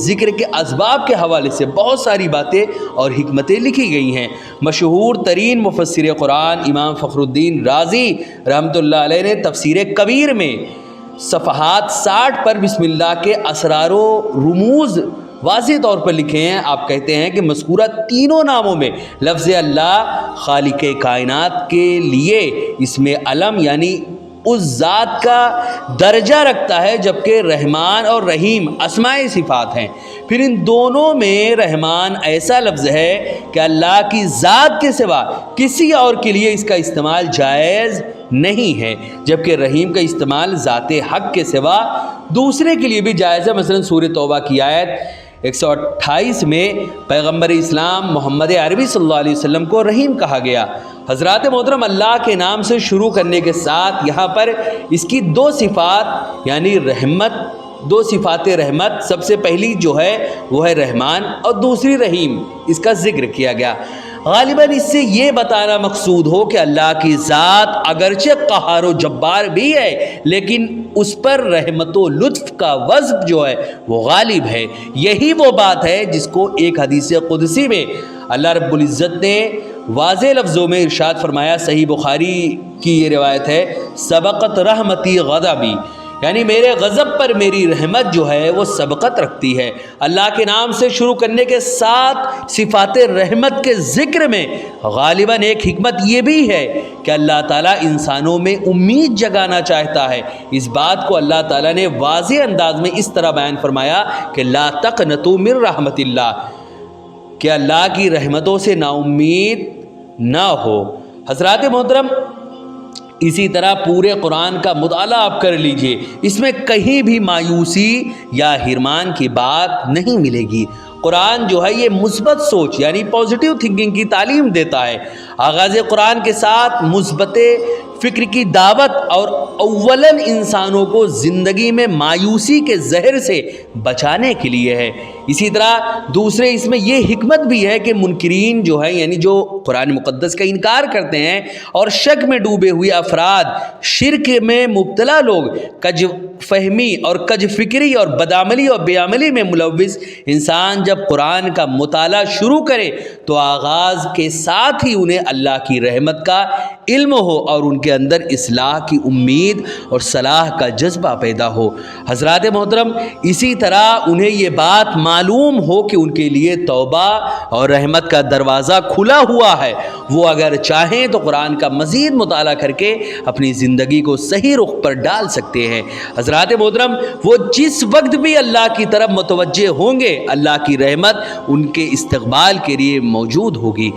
ذکر کے اسباب کے حوالے سے بہت ساری باتیں اور حکمتیں لکھی گئی ہیں۔ مشہور ترین مفسر قرآن امام فخر الدین رازی رحمۃ اللہ علیہ نے تفسیر کبیر میں صفحات 60 پر بسم اللہ کے اسرار و رموز واضح طور پر لکھے ہیں۔ آپ کہتے ہیں کہ مذکورہ تینوں ناموں میں لفظ اللہ خالق کائنات کے لیے اس میں علم یعنی اس ذات کا درجہ رکھتا ہے، جبکہ رحمان اور رحیم اسماء صفات ہیں۔ پھر ان دونوں میں رحمان ایسا لفظ ہے کہ اللہ کی ذات کے سوا کسی اور کے لیے اس کا استعمال جائز نہیں ہے، جبکہ رحیم کا استعمال ذات حق کے سوا دوسرے کے لیے بھی جائز ہے۔ مثلا سورہ توبہ کی آیت 128 میں پیغمبر اسلام محمد عربی صلی اللہ علیہ وسلم کو رحیم کہا گیا۔ حضرات محترم، اللہ کے نام سے شروع کرنے کے ساتھ یہاں پر اس کی دو صفات یعنی رحمت، دو صفات رحمت، سب سے پہلی جو ہے وہ ہے رحمان اور دوسری رحیم، اس کا ذکر کیا گیا۔ غالباً اس سے یہ بتانا مقصود ہو کہ اللہ کی ذات اگرچہ قہار و جبار بھی ہے، لیکن اس پر رحمت و لطف کا وصف جو ہے وہ غالب ہے۔ یہی وہ بات ہے جس کو ایک حدیث قدسی میں اللہ رب العزت نے واضح لفظوں میں ارشاد فرمایا۔ صحیح بخاری کی یہ روایت ہے، سبقت رحمتی غضبی، یعنی میرے غضب پر میری رحمت جو ہے وہ سبقت رکھتی ہے۔ اللہ کے نام سے شروع کرنے کے ساتھ صفات رحمت کے ذکر میں غالباً ایک حکمت یہ بھی ہے کہ اللہ تعالیٰ انسانوں میں امید جگانا چاہتا ہے۔ اس بات کو اللہ تعالیٰ نے واضح انداز میں اس طرح بیان فرمایا کہ لا تقنطوا من رحمت اللہ، کہ اللہ کی رحمتوں سے نا امید نہ ہو۔ حضرات محترم، اسی طرح پورے قرآن کا مطالعہ آپ کر لیجئے، اس میں کہیں بھی مایوسی یا حرمان کی بات نہیں ملے گی۔ قرآن جو ہے یہ مثبت سوچ یعنی پازیٹیو تھنکنگ کی تعلیم دیتا ہے۔ آغاز قرآن کے ساتھ مثبت فکر کی دعوت اور اولاً انسانوں کو زندگی میں مایوسی کے زہر سے بچانے کے لیے ہے۔ اسی طرح دوسرے اس میں یہ حکمت بھی ہے کہ منکرین جو ہے یعنی جو قرآن مقدس کا انکار کرتے ہیں اور شک میں ڈوبے ہوئے افراد، شرک میں مبتلا لوگ، کج فہمی اور کج فکری اور بدعملی اور بے عملی میں ملوث انسان جب قرآن کا مطالعہ شروع کرے تو آغاز کے ساتھ ہی انہیں اللہ کی رحمت کا علم ہو اور ان کے اندر اصلاح کی امید اور صلاح کا جذبہ پیدا ہو۔ حضرات محترم، اسی طرح انہیں یہ بات معلوم ہو کہ ان کے لیے توبہ اور رحمت کا دروازہ کھلا ہوا ہے، وہ اگر چاہیں تو قرآن کا مزید مطالعہ کر کے اپنی زندگی کو صحیح رخ پر ڈال سکتے ہیں۔ حضرات محترم، وہ جس وقت بھی اللہ کی طرف متوجہ ہوں گے اللہ کی رحمت ان کے استقبال کے لیے موجود ہوگی۔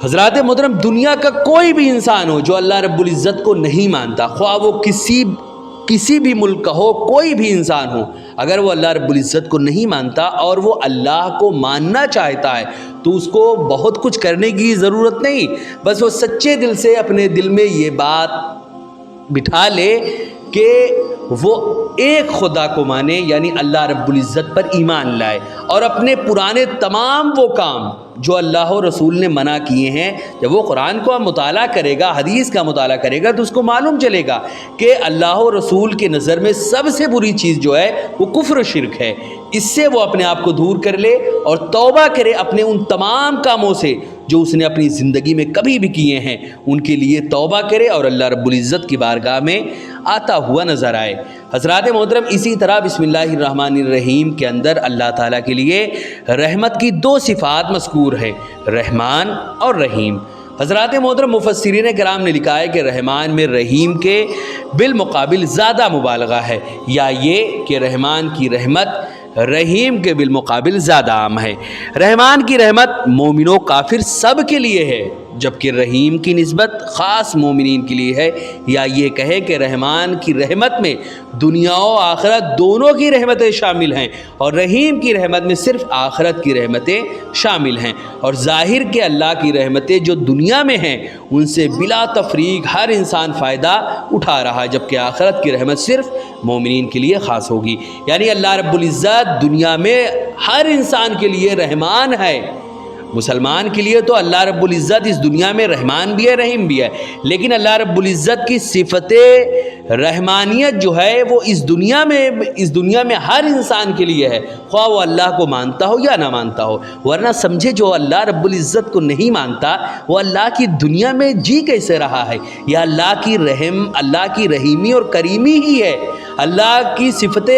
حضرات محترم، دنیا کا کوئی بھی انسان ہو جو اللہ رب العزت کو نہیں مانتا، خواہ وہ کسی بھی ملک کا ہو، کوئی بھی انسان ہو، اگر وہ اللہ رب العزت کو نہیں مانتا اور وہ اللہ کو ماننا چاہتا ہے تو اس کو بہت کچھ کرنے کی ضرورت نہیں، بس وہ سچے دل سے اپنے دل میں یہ بات بٹھا لے کہ وہ ایک خدا کو مانے یعنی اللہ رب العزت پر ایمان لائے اور اپنے پرانے تمام وہ کام جو اللہ و رسول نے منع کیے ہیں، جب وہ قرآن کو مطالعہ کرے گا، حدیث کا مطالعہ کرے گا تو اس کو معلوم چلے گا کہ اللہ و رسول کے نظر میں سب سے بری چیز جو ہے وہ کفر و شرک ہے۔ اس سے وہ اپنے آپ کو دور کر لے اور توبہ کرے اپنے ان تمام کاموں سے جو اس نے اپنی زندگی میں کبھی بھی کیے ہیں، ان کے لیے توبہ کرے اور اللہ رب العزت کی بارگاہ میں آتا ہوا نظر آئے۔ حضرات محترم، اسی طرح بسم اللہ الرحمن الرحیم کے اندر اللہ تعالیٰ کے لیے رحمت کی دو صفات مذکور ہیں، رحمان اور رحیم۔ حضرات محترم، مفسرین کرام نے لکھا ہے کہ رحمان میں رحیم کے بالمقابل زیادہ مبالغہ ہے، یا یہ کہ رحمان کی رحمت رحیم کے بالمقابل زیادہ عام ہے۔ رحمان کی رحمت مومن و کافر سب کے لیے ہے، جبکہ رحیم کی نسبت خاص مومنین کے لیے ہے، یا یہ کہے کہ رحمان کی رحمت میں دنیا و آخرت دونوں کی رحمتیں شامل ہیں اور رحیم کی رحمت میں صرف آخرت کی رحمتیں شامل ہیں، اور ظاہر کہ اللہ کی رحمتیں جو دنیا میں ہیں ان سے بلا تفریق ہر انسان فائدہ اٹھا رہا ہے، جبکہ آخرت کی رحمت صرف مومنین کے لیے خاص ہوگی۔ یعنی اللہ رب العزت دنیا میں ہر انسان کے لیے رحمان ہے، مسلمان کے لیے تو اللہ رب العزت اس دنیا میں رحمان بھی ہے رحیم بھی ہے، لیکن اللہ رب العزت کی صفت رحمانیت جو ہے وہ اس دنیا میں ہر انسان کے لیے ہے، خواہ وہ اللہ کو مانتا ہو یا نہ مانتا ہو۔ ورنہ سمجھے جو اللہ رب العزت کو نہیں مانتا وہ اللہ کی دنیا میں جی کیسے رہا ہے؟ یہ اللہ کی رحیمی اور کریمی ہی ہے، اللہ کی صفت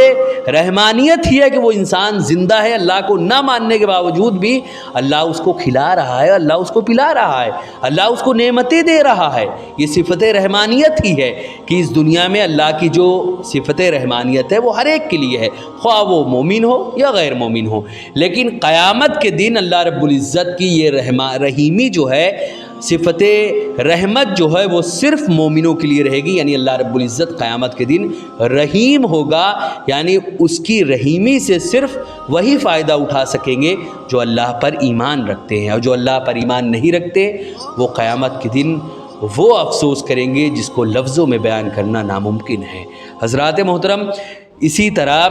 رحمانیت ہی ہے کہ وہ انسان زندہ ہے، اللہ کو نہ ماننے کے باوجود بھی اللہ اس کو کھلا رہا ہے، اللہ اس کو پلا رہا ہے، اللہ اس کو نعمتیں دے رہا ہے۔ یہ صفت رحمانیت ہی ہے کہ اس دنیا میں اللہ کی جو صفت رحمانیت ہے وہ ہر ایک کے لیے ہے، خواہ وہ مومن ہو یا غیر مومن ہو۔ لیکن قیامت کے دن اللہ رب العزت کی یہ رحیمی جو ہے، صفت رحمت جو ہے وہ صرف مومنوں کے لیے رہے گی، یعنی اللہ رب العزت قیامت کے دن رحیم ہوگا، یعنی اس کی رحیمی سے صرف وہی فائدہ اٹھا سکیں گے جو اللہ پر ایمان رکھتے ہیں، اور جو اللہ پر ایمان نہیں رکھتے وہ قیامت کے دن وہ افسوس کریں گے جس کو لفظوں میں بیان کرنا ناممکن ہے۔ حضرات محترم، اسی طرح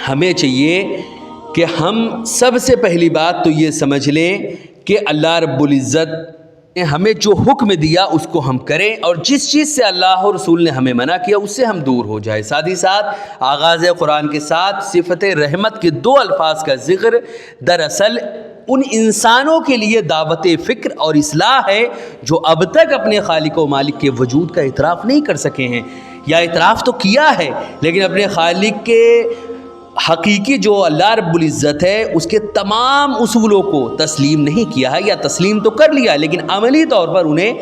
ہمیں چاہیے کہ ہم سب سے پہلی بات تو یہ سمجھ لیں کہ اللہ رب العزت نے ہمیں جو حکم دیا اس کو ہم کریں، اور جس چیز سے اللہ اور رسول نے ہمیں منع کیا اس سے ہم دور ہو جائیں۔ ساتھ ہی ساتھ آغاز قرآن کے ساتھ صفت رحمت کے 2 الفاظ کا ذکر دراصل ان انسانوں کے لیے دعوت فکر اور اصلاح ہے جو اب تک اپنے خالق و مالک کے وجود کا اعتراف نہیں کر سکے ہیں، یا اعتراف تو کیا ہے لیکن اپنے خالق کے حقیقی جو اللہ رب العزت ہے اس کے تمام اصولوں کو تسلیم نہیں کیا ہے، یا تسلیم تو کر لیا لیکن عملی طور پر انہیں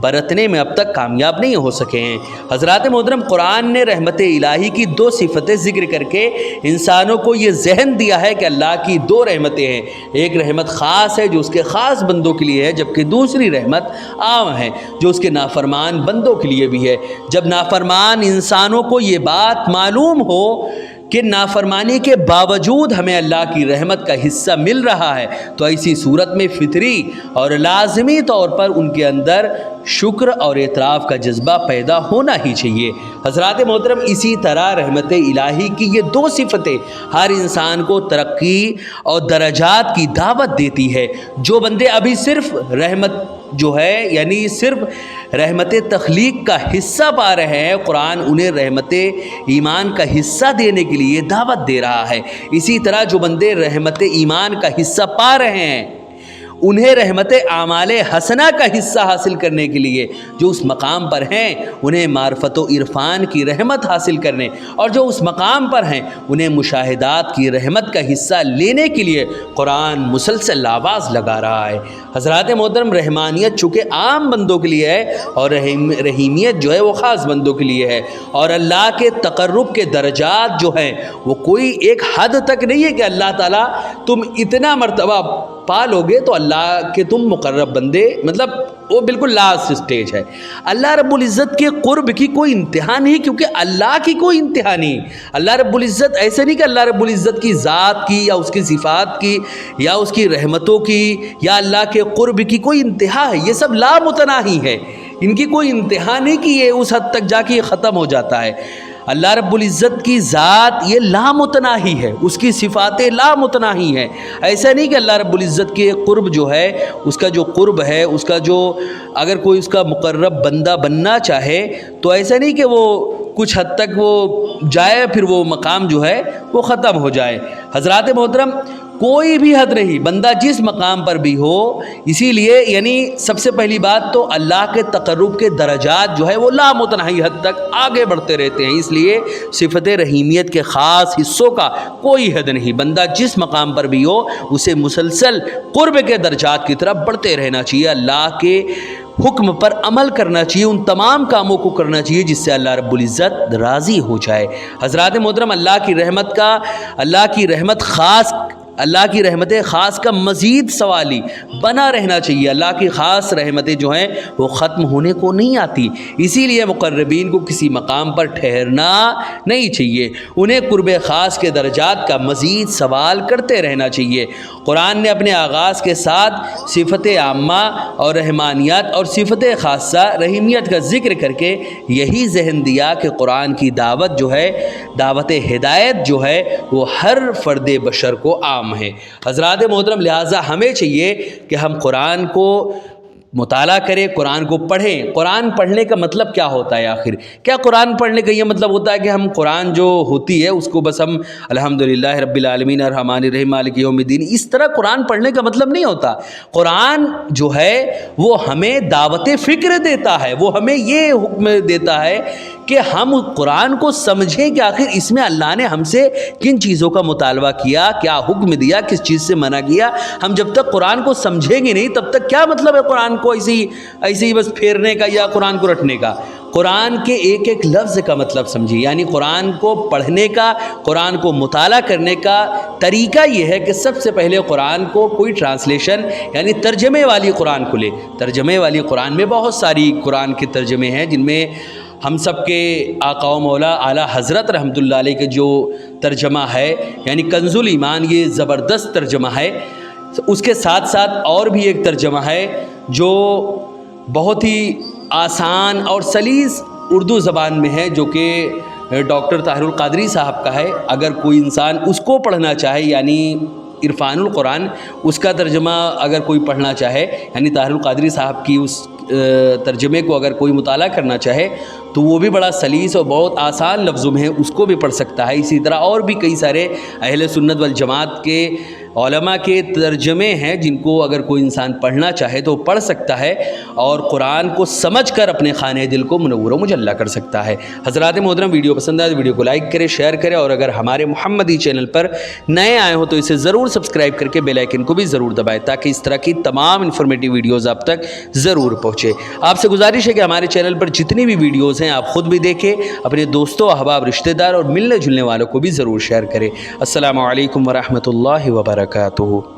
برتنے میں اب تک کامیاب نہیں ہو سکے ہیں۔ حضرات محترم، قرآن نے رحمت الہی کی 2 صفتیں ذکر کر کے انسانوں کو یہ ذہن دیا ہے کہ اللہ کی 2 رحمتیں ہیں، ایک رحمت خاص ہے جو اس کے خاص بندوں کے لیے ہے، جبکہ دوسری رحمت عام ہے جو اس کے نافرمان بندوں کے لیے بھی ہے۔ جب نافرمان انسانوں کو یہ بات معلوم ہو کہ نافرمانی کے باوجود ہمیں اللہ کی رحمت کا حصہ مل رہا ہے تو ایسی صورت میں فطری اور لازمی طور پر ان کے اندر شکر اور اعتراف کا جذبہ پیدا ہونا ہی چاہیے۔ حضرات محترم، اسی طرح رحمت الہی کی یہ 2 صفتیں ہر انسان کو ترقی اور درجات کی دعوت دیتی ہے۔ جو بندے ابھی صرف رحمت جو ہے یعنی صرف رحمت تخلیق کا حصہ پا رہے ہیں، قرآن انہیں رحمت ایمان کا حصہ دینے کے لیے دعوت دے رہا ہے۔ اسی طرح جو بندے رحمت ایمان کا حصہ پا رہے ہیں انہیں رحمت اعمال حسنہ کا حصہ حاصل کرنے کے لیے جو اس مقام پر ہیں انہیں معرفت و عرفان کی رحمت حاصل کرنے، اور جو اس مقام پر ہیں انہیں مشاہدات کی رحمت کا حصہ لینے کے لیے قرآن مسلسل آواز لگا رہا ہے۔ حضرات محترم، رحمانیت چونکہ عام بندوں کے لیے ہے اور رحیمیت جو ہے وہ خاص بندوں کے لیے ہے، اور اللہ کے تقرب کے درجات جو ہیں وہ کوئی ایک حد تک نہیں ہے کہ اللہ تعالیٰ تم اتنا مرتبہ پا لو گے تو اللہ کے تم مقرب بندے، مطلب وہ بالکل لاسٹ سٹیج ہے۔ اللہ رب العزت کے قرب کی کوئی انتہا نہیں، کیونکہ اللہ کی کوئی انتہا نہیں۔ اللہ رب العزت ایسے نہیں کہ اللہ رب العزت کی ذات کی یا اس کی صفات کی یا اس کی رحمتوں کی یا اللہ کے قرب کی کوئی انتہا ہے، یہ سب لامتناہی ہے، ان کی کوئی انتہا نہیں کہ یہ اس حد تک جا کے ختم ہو جاتا ہے۔ اللہ رب العزت کی ذات یہ لامتناہی ہے، اس کی صفاتیں لامتناہی ہیں۔ ایسا نہیں کہ اللہ رب العزت کے قرب جو ہے، اس کا جو قرب ہے، اس کا جو اگر کوئی اس کا مقرب بندہ بننا چاہے تو ایسا نہیں کہ وہ کچھ حد تک وہ جائے پھر وہ مقام جو ہے وہ ختم ہو جائے۔ حضرات محترم، کوئی بھی حد نہیں، بندہ جس مقام پر بھی ہو، اسی لیے یعنی سب سے پہلی بات تو اللہ کے تقرب کے درجات جو ہے وہ لامتناہی حد تک آگے بڑھتے رہتے ہیں، اس لیے صفت رحیمیت کے خاص حصوں کا کوئی حد نہیں۔ بندہ جس مقام پر بھی ہو اسے مسلسل قرب کے درجات کی طرف بڑھتے رہنا چاہیے، اللہ کے حکم پر عمل کرنا چاہیے، ان تمام کاموں کو کرنا چاہیے جس سے اللہ رب العزت راضی ہو جائے۔ حضرات محترم، اللہ کی رحمت خاص کا مزید سوالی بنا رہنا چاہیے۔ اللہ کی خاص رحمتیں جو ہیں وہ ختم ہونے کو نہیں آتی، اسی لیے مقربین کو کسی مقام پر ٹھہرنا نہیں چاہیے، انہیں قرب خاص کے درجات کا مزید سوال کرتے رہنا چاہیے۔ قرآن نے اپنے آغاز کے ساتھ صفت عامہ اور رحمانیت اور صفت خاصہ رحیمیت کا ذکر کر کے یہی ذہن دیا کہ قرآن کی دعوت جو ہے، دعوت ہدایت جو ہے وہ ہر فرد بشر کو عام کام ہے حضرات محترم۔ لہٰذا ہمیں چاہیے کہ ہم قرآن کو مطالعہ کریں، قرآن کو پڑھیں۔ قرآن پڑھنے کا مطلب کیا ہوتا ہے آخر؟ کیا قرآن پڑھنے کا یہ مطلب ہوتا ہے کہ ہم قرآن جو ہوتی ہے اس کو بس ہم الحمدللہ رب العالمین الرحمن الرحیم مالک یوم الدین، اس طرح قرآن پڑھنے کا مطلب نہیں ہوتا۔ قرآن جو ہے وہ ہمیں دعوت فکر دیتا ہے، وہ ہمیں یہ حکم دیتا ہے کہ ہم قرآن کو سمجھیں کہ آخر اس میں اللہ نے ہم سے کن چیزوں کا مطالبہ کیا، کیا حکم دیا، کس چیز سے منع کیا۔ ہم جب تک قرآن کو سمجھیں گے نہیں تب تک کیا مطلب ہے قرآن کو ایسے ہی بس پھیرنے کا یا قرآن کو رٹنے کا۔ قرآن کے ایک ایک لفظ کا مطلب سمجھیے، یعنی قرآن کو پڑھنے کا، قرآن کو مطالعہ کرنے کا طریقہ یہ ہے کہ سب سے پہلے قرآن کو کوئی ٹرانسلیشن یعنی ترجمے والی قرآن کو لے۔ ترجمے والی قرآن میں بہت ساری قرآن کے ترجمے ہیں، جن میں ہم سب کے آقا و مولا اعلیٰ حضرت رحمۃ اللہ علیہ کے جو ترجمہ ہے یعنی کنز الایمان، یہ زبردست ترجمہ ہے۔ اس کے ساتھ ساتھ اور بھی ایک ترجمہ ہے جو بہت ہی آسان اور سلیس اردو زبان میں ہے، جو کہ ڈاکٹر طاہر القادری صاحب کا ہے۔ اگر کوئی انسان اس کو پڑھنا چاہے یعنی عرفان القرآن، اس کا ترجمہ اگر کوئی پڑھنا چاہے یعنی طاہر القادری صاحب کی اس ترجمے کو اگر کوئی مطالعہ کرنا چاہے تو وہ بھی بڑا سلیس اور بہت آسان لفظوں میں ہے، اس کو بھی پڑھ سکتا ہے۔ اسی طرح اور بھی کئی سارے اہل سنت والجماعت کے علماء کے ترجمے ہیں جن کو اگر کوئی انسان پڑھنا چاہے تو پڑھ سکتا ہے اور قرآن کو سمجھ کر اپنے خانہ دل کو منور و مجلہ کر سکتا ہے۔ حضرات محترم، ویڈیو پسند آئے تو ویڈیو کو لائک کریں، شیئر کریں، اور اگر ہمارے محمدی چینل پر نئے آئے ہو تو اسے ضرور سبسکرائب کر کے بیل آئیکن کو بھی ضرور دبائیں تاکہ اس طرح کی تمام انفارمیٹیو ویڈیوز آپ تک ضرور پہنچے۔ آپ سے گزارش ہے کہ ہمارے چینل پر جتنی بھی ویڈیوز ہیں آپ خود بھی دیکھیں، اپنے دوستوں، احباب، رشتہ دار اور ملنے جلنے والوں کو بھی ضرور شیئر کریں۔ السلام علیکم ورحمۃ اللہ وبرکاتہ۔